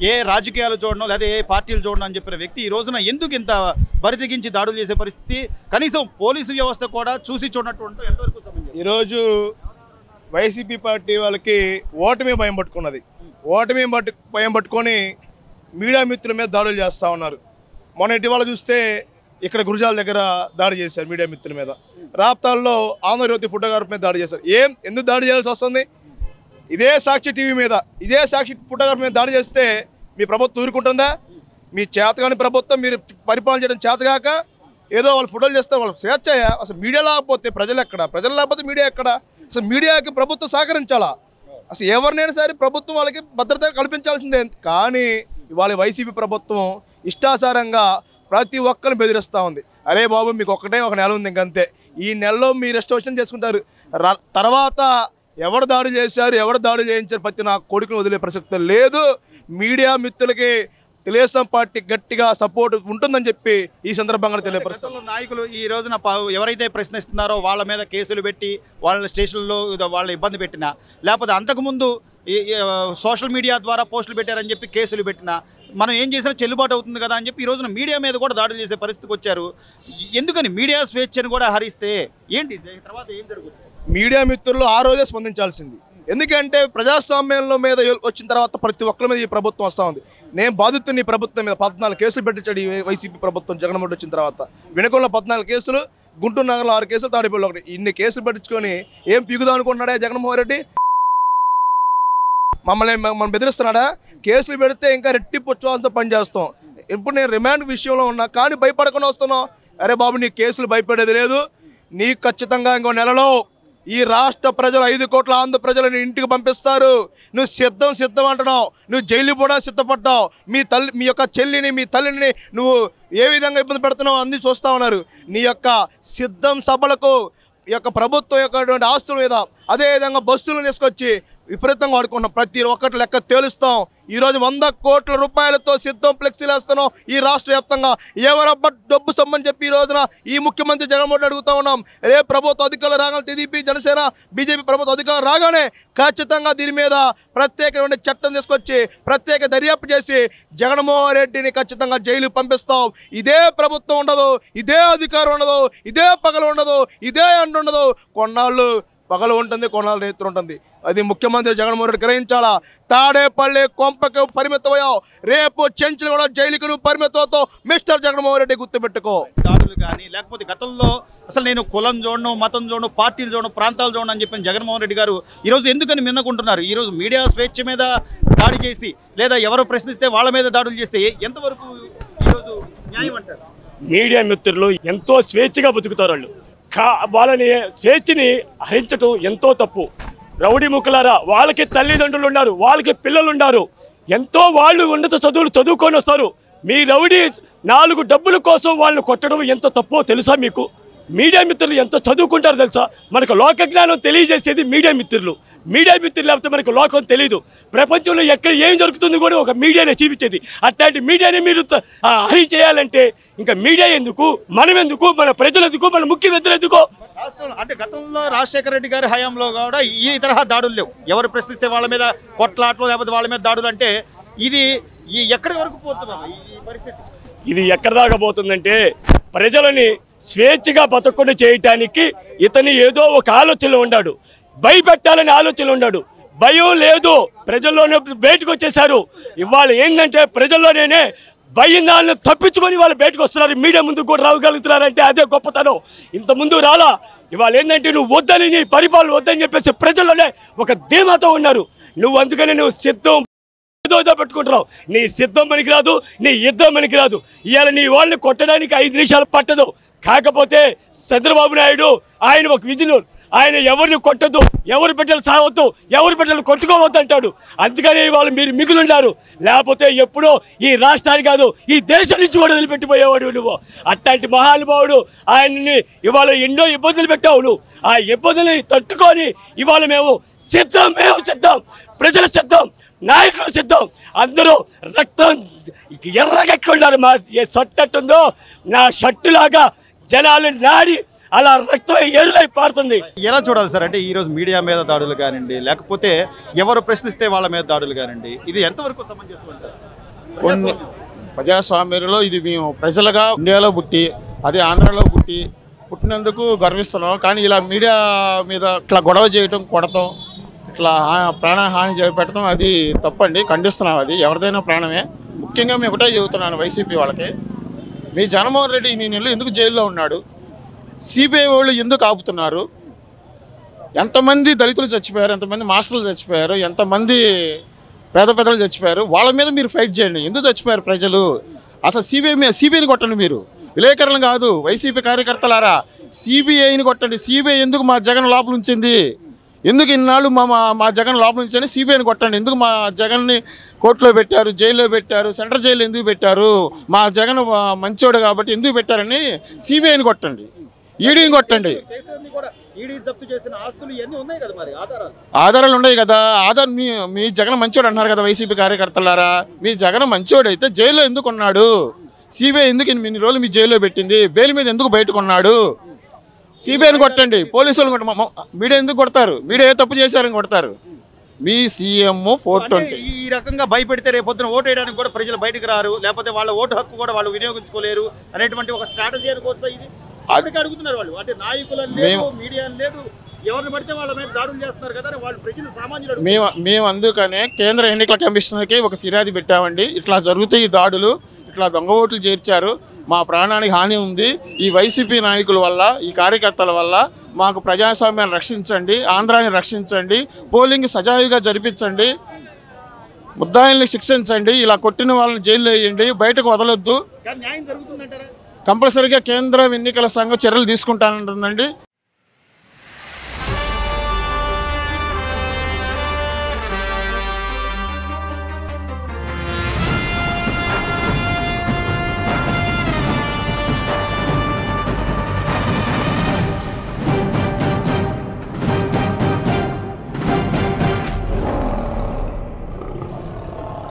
ఏ రాజకీయాలు చూడడం లేదా ఏ పార్టీలు చూడడం అని చెప్పిన వ్యక్తి ఈ రోజున ఎందుకు ఇంత బరితెగించి దాడులు చేసే పరిస్థితి, కనీసం పోలీసు వ్యవస్థ కూడా చూసి చూడనట్టు ఎంతవరకు సమంజసం? ఈరోజు వైసీపీ పార్టీ వాళ్ళకి ఓటమి భయం పట్టుకున్నది. ఓటమి భయం పట్టుకొని మీడియా మిత్రుల మీద దాడులు చేస్తూ ఉన్నారు. మొన్న ఇటీవల చూస్తే ఇక్కడ గురజాల దగ్గర దాడి చేశారు మీడియా మిత్రుల మీద. రాప్తాల్లో ఆంధ్రజ్యోతి ఫోటోగ్రాఫర్ మీద దాడి చేశారు. ఎందుకు దాడి చేయాల్సి వస్తుంది? ఇదే సాక్షి టీవీ మీద, ఇదే సాక్షి ఫోటోగ్రాఫర్ మీద దాడి చేస్తే మీ ప్రభుత్వం ఊరుకుంటుందా? మీ చేతగాని ప్రభుత్వం, మీరు పరిపాలన చేయడం చేతగాక ఏదో వాళ్ళు ఫోటోలు చేస్తే వాళ్ళు స్వేచ్ఛయ్యా? అసలు మీడియా లేకపోతే ప్రజలు ఎక్కడ? ప్రజలు లేకపోతే మీడియా ఎక్కడ? అసలు మీడియాకి ప్రభుత్వం సహకరించాలా? అసలు ఎవరినైనా సరే ప్రభుత్వం వాళ్ళకి భద్రత కల్పించాల్సిందే. కానీ ఇవాళ వైసీపీ ప్రభుత్వం ఇష్టాసారంగా ప్రతి ఒక్కరిని బెదిరిస్తూ ఉంది. అరే బాబు, మీకు ఒక్కటే ఒక నెల ఉంది, ఇంకంతే. ఈ నెలలో మీరు రెస్టోరేషన్ చేసుకుంటారు. తర్వాత ఎవరు దాడి చేశారు, ఎవరు దాడి చేయించారు ప్రతి నా కొడుకుని వదిలే ప్రసక్తి లేదు. మీడియా మిత్రులకి తెలుగుదేశం పార్టీ గట్టిగా సపోర్ట్ ఉంటుందని చెప్పి ఈ సందర్భంగా తెలియపరుస్తారు. నాయకులు ఈ రోజున ఎవరైతే ప్రశ్నిస్తున్నారో వాళ్ళ మీద కేసులు పెట్టి వాళ్ళ స్టేషన్లో వాళ్ళ ఇబ్బంది పెట్టినా, లేకపోతే అంతకుముందు సోషల్ మీడియా ద్వారా పోస్టులు పెట్టారని చెప్పి కేసులు పెట్టినా మనం ఏం చేసినా చెల్లుబాటు అవుతుంది కదా అని చెప్పి ఈ రోజున మీడియా మీద కూడా దాడులు చేసే పరిస్థితికి వచ్చారు. ఎందుకని మీడియా స్వేచ్ఛను కూడా హరిస్తే ఏంటి తర్వాత ఏం జరుగుతుంది? మీడియా మిత్రులు ఆ రోజే స్పందించాల్సింది. ఎందుకంటే ప్రజాస్వామ్యంలో మీద వచ్చిన తర్వాత ప్రతి ఒక్కరి మీద ఈ ప్రభుత్వం వస్తూ ఉంది. నేను బాధితుని ప్రభుత్వం మీద 14 కేసులు పెట్టించాడు ఈ వైసీపీ ప్రభుత్వం. జగన్మోహన్ వచ్చిన తర్వాత వినకొండలో 14 కేసులు, గుంటూరు నగరంలో 6 కేసులు, తాడేపల్లిలో 1. ఇన్ని కేసులు పెట్టించుకొని ఏం పీకుదాం అనుకుంటున్నాడా జగన్మోహన్ రెడ్డి? మనం బెదిరిస్తున్నాడా? కేసులు పెడితే ఇంకా రెట్టింపు ఉత్సాహంతో పనిచేస్తాం. ఇప్పుడు నేను రిమాండ్ విషయంలో ఉన్నా కానీ భయపడకుండా వస్తున్నావు. అరే బాబు, నీ కేసులు భయపడేది లేదు. నీకు ఖచ్చితంగా ఇంకో నెలలో ఈ రాష్ట్ర ప్రజలు 5 కోట్ల ఆంధ్ర ప్రజలను ఇంటికి పంపిస్తారు. నువ్వు సిద్ధం అంటున్నావు. నువ్వు జైలు కూడా సిద్ధపడ్డావు. మీ యొక్క చెల్లిని, మీ తల్లిని నువ్వు ఏ విధంగా ఇబ్బంది పెడుతున్నావు అన్నీ చూస్తూ ఉన్నారు. నీ యొక్క సిద్ధం సభలకు ఈ యొక్క ప్రభుత్వం యొక్క ఆస్తుల మీద అదేవిధంగా బస్సులను తీసుకొచ్చి విపరీతంగా వాడుకుంటున్నాం. ప్రతి ఒక్కటి లెక్క తేలుస్తాం. ఈరోజు 100 కోట్ల రూపాయలతో సిద్ధం ఫ్లెక్సీలు వేస్తున్నాం ఈ రాష్ట్ర వ్యాప్తంగా. ఎవరబ్బా డబ్బు సమ్మని చెప్పి ఈ రోజున ఈ ముఖ్యమంత్రి జగన్మోహన్ అడుగుతూ ఉన్నాం. ప్రభుత్వ అధికారులు రాగానే టీడీపీ, జనసేన, బీజేపీ ప్రభుత్వ అధికారులు రాగానే ఖచ్చితంగా దీని మీద ప్రత్యేకమైన చట్టం తీసుకొచ్చి ప్రత్యేక దర్యాప్తు చేసి జగన్మోహన్ రెడ్డిని ఖచ్చితంగా జైలుకి పంపిస్తాం. ఇదే ప్రభుత్వం ఉండదు, ఇదే అధికారం ఉండదు, ఇదే పగలు ఉండదు, ఇదే అండ ఉండదు. కొన్నాళ్ళు పగలు ఉంటుంది, కొన్నాళ్ళు రేతులు ఉంటుంది. అది ముఖ్యమంత్రి జగన్మోహన్ రెడ్డి గ్రహించాలా. తాడేపల్లి కొంపకు పరిమితమయ్యావు, రేపు చెంచులు కూడా జైలుకి నువ్వు పరిమితవుతావు మిస్టర్ జగన్మోహన్ రెడ్డి, గుర్తుపెట్టుకో. దాడులు కానీ లేకపోతే గతంలో అసలు నేను కులం చూడను, మతం చూడను, పార్టీలు చూడను, ప్రాంతాలు చూడను అని చెప్పిన జగన్మోహన్ రెడ్డి గారు ఈరోజు ఎందుకని మిన్నకుంటున్నారు? ఈరోజు మీడియా స్వేచ్ఛ మీద దాడి చేసి లేదా ఎవరు ప్రశ్నిస్తే వాళ్ళ మీద దాడులు చేస్తే ఎంతవరకు ఈరోజు న్యాయం అంటారు? మీడియా మిత్రులు ఎంతో స్వేచ్ఛగా బతుకుతారు. వాళ్ళని స్వేచ్ఛని హరించటం ఎంతో తప్పు. రౌడీ ముక్కలారా, వాళ్ళకి తల్లిదండ్రులు ఉన్నారు, వాళ్ళకి పిల్లలు ఉన్నారు, ఎంతో వాళ్ళు ఉన్నత చదువులు చదువుకొని వస్తారు. మీ రౌడీ 4 డబ్బుల కోసం వాళ్ళని కొట్టడం ఎంత తప్పో తెలుసా మీకు? మీడియా మిత్రులు ఎంత చదువుకుంటారో తెలుసా? మనకు లోక జ్ఞానం తెలియజేసేది మీడియా మిత్రులు. మీడియా మిత్రులు లేకపోతే మనకు లోకం తెలియదు. ప్రపంచంలో ఎక్కడ ఏం జరుగుతుంది కూడా ఒక మీడియానే చూపించేది. అట్లాంటి మీడియాని మీరు హరి చేయాలంటే ఇంకా మీడియా ఎందుకు, మనం ఎందుకు, మన ప్రజలు ఎందుకు, మన ముఖ్యమంత్రులు ఎందుకు? అంటే గతంలో రాజశేఖర రెడ్డి గారి హయాంలో కూడా ఈ తరహా దాడులు లేవు. ఎవరు ప్రశ్నిస్తే వాళ్ళ మీద కొట్లాట్లు లేకపోతే వాళ్ళ మీద దాడులు అంటే ఇది ఎక్కడి వరకు పోతుంది ఈ పరిస్థితి? ఇది ఎక్కడ దాకా పోతుందంటే ప్రజలని స్వేచ్ఛగా బతకకుండా చేయటానికి ఇతని ఏదో ఒక ఆలోచనలో ఉన్నాడు. భయపెట్టాలని ఆలోచనలో ఉన్నాడు. భయం లేదు, ప్రజల్లోనే బయటకు వచ్చేసారు. ఇవాళ ఏంటంటే ప్రజల్లోనే భయం దాన్ని తప్పించుకొని వాళ్ళు బయటకు వస్తున్నారు. మీడియా ముందుకు కూడా రాగలుగుతున్నారంటే అదే గొప్పతనం. ఇంత ముందు రాలా. ఇవాళ ఏంటంటే నువ్వు వద్దని, నీ పరిపాలన వద్దని చెప్పేసి ప్రజల్లోనే ఒక ధీమాతో ఉన్నారు. నువ్వు అందుకని నువ్వు సిద్ధం ఏదో పెట్టుకుంటున్నావు. నీ సిద్ధం పనికిరాదు, నీ యుద్ధం పనికిరాదు. ఇవాళ నీ వాళ్ళని కొట్టడానికి 5 నిమిషాలు పట్టదు. కాకపోతే చంద్రబాబు నాయుడు ఆయన ఒక విజనర్. ఆయన ఎవరిని కొట్టద్దు, ఎవరి బిడ్డలు సావద్దు, ఎవరి బిడ్డలు కొట్టుకోవద్దు అంటాడు. అందుకని వాళ్ళు మీరు మిగులున్నారు. లేకపోతే ఎప్పుడో ఈ రాష్ట్రానికి కాదు ఈ దేశం నుంచి కూడా వదిలిపెట్టిపోయేవాడు నువ్వు. అట్లాంటి మహానుభావుడు ఆయన్ని ఇవాళ ఎన్నో ఇబ్బందులు పెట్టావు నువ్వు. ఆ ఇబ్బందులు తట్టుకొని ఇవాళ మేము సిద్ధం, ప్రజల సిద్ధం, నాయకులు సిద్ధం. అందరూ రక్తం ఎర్రగెట్టుకున్నారు. మా ఏ షర్ట్ ఉందో నా షర్టు లాగా జనాలు నాడి అలా రక్తం ఎరులై పారుతుంది. ఎలా చూడాలి సార్? అంటే ఈరోజు మీడియా మీద దాడులు కానివ్వండి, లేకపోతే ఎవరు ప్రశ్నిస్తే వాళ్ళ మీద దాడులు కానివ్వండి, ఇది ఎంతవరకు సమంజసం అంటారు? కొన్ని ప్రజాస్వామ్యంలో ఇది మేము ప్రజలుగా ఇండియాలో పుట్టి అదే ఆంధ్రాలో పుట్టినందుకు గర్విస్తున్నాం. కానీ ఇలా మీడియా మీద ఇట్లా గొడవ చేయటం, కొడతాం, ఇట్లా ప్రాణహాని పెట్టడం అది తప్పండి. ఖండిస్తున్నాం. అది ఎవరిదైనా ప్రాణమే. ముఖ్యంగా మేము ఒకటే చెబుతున్నాను వైసీపీ వాళ్ళకి, మీ జగన్మోహన్ రెడ్డి ఈ నెలలు ఎందుకు జైల్లో ఉన్నాడు? సిబిఐ వాళ్ళు ఎందుకు ఆపుతున్నారు? ఎంతమంది దళితులు చచ్చిపోయారు, ఎంతమంది మాస్టర్లు చచ్చిపోయారు, ఎంతమంది పేద పెద్దలు చచ్చిపోయారు, వాళ్ళ మీద మీరు ఫైట్ చేయండి. ఎందుకు చచ్చిపోయారు ప్రజలు? అసలు సిబిఐని కొట్టండి. మీరు విలేకరులు కాదు, వైసీపీ కార్యకర్తలారా, సిబిఐని కొట్టండి. సిబిఐ ఎందుకు మా జగన్ లోపల ఉంచింది? ఎందుకు ఇన్నాళ్ళు మా జగన్ లోపల ఉంచని సిబిఐని కొట్టండి. ఎందుకు మా జగన్ని కోర్టులో పెట్టారు, జైల్లో పెట్టారు, సెంట్రల్ జైలు ఎందుకు పెట్టారు? మా జగన్ మంచోడు కాబట్టి ఎందుకు పెట్టారని సిబిఐని కొట్టండి, ఈడీని కొట్టండి. ఆధారాలు ఉన్నాయి కదా. మీ జగన్ మంచోడు అన్నారు కదా వైసీపీ కార్యకర్తలారా. మీ జగన్ మంచోడు అయితే జైల్లో ఎందుకు ఉన్నాడు? సిబిఐ ఎందుకు ఇన్ని రోజులు మీ జైల్లో పెట్టింది? బెయిల్ మీద ఎందుకు బయటకు ఉన్నాడు? సిబిఐని కొట్టండి. పోలీసులు మీడియా ఎందుకు కొడతారు? మీడియా ఏ తప్పు చేశారని కొడతారు? మీ సీఎం 420 ఈ రకంగా భయపెడితే రేపొద్దున ఓటు వేయడానికి కూడా ప్రజలు బయటకు రారు, లేకపోతే వాళ్ళ ఓటు హక్కు కూడా వాళ్ళు వినియోగించుకోలేరు అనేటువంటి ఒక స్ట్రాటజీ అనుకోవచ్చా ఇది? అడుగుతున్నారు వాళ్ళు. అంటే నాయకులు లేదు, మీడియా లేదు, ఎవరిని పడితే వాళ్ళ మీద దాడులు చేస్తున్నారు కదా, వాళ్ళు ప్రజలు సామాన్యులు. మేము అందుకనే కేంద్ర ఎన్నికల కమిషనర్కి ఒక ఫిర్యాదు పెట్టామండి. ఇట్లా జరుగుతాయి ఈ దాడులు, ఇట్లా దొంగ ఓట్లు చేర్చారు, మా ప్రాణానికి హాని ఉంది, ఈ వైసీపీ నాయకుల వల్ల, ఈ కార్యకర్తల వల్ల మాకు ప్రజాస్వామ్యాన్ని రక్షించండి, ఆంధ్రాని రక్షించండి, పోలింగ్ సజావుగా జరిపించండి, ముద్దాయిల్ని శిక్షించండి, ఇలా కొట్టిన వాళ్ళని జైల్లో వేయండి, బయటకు వదలొద్దు. న్యాయం జరుగుతుందంటారా? కంపల్సరీగా కేంద్ర ఎన్నికల సంఘం చర్యలు తీసుకుంటానంటుందండి.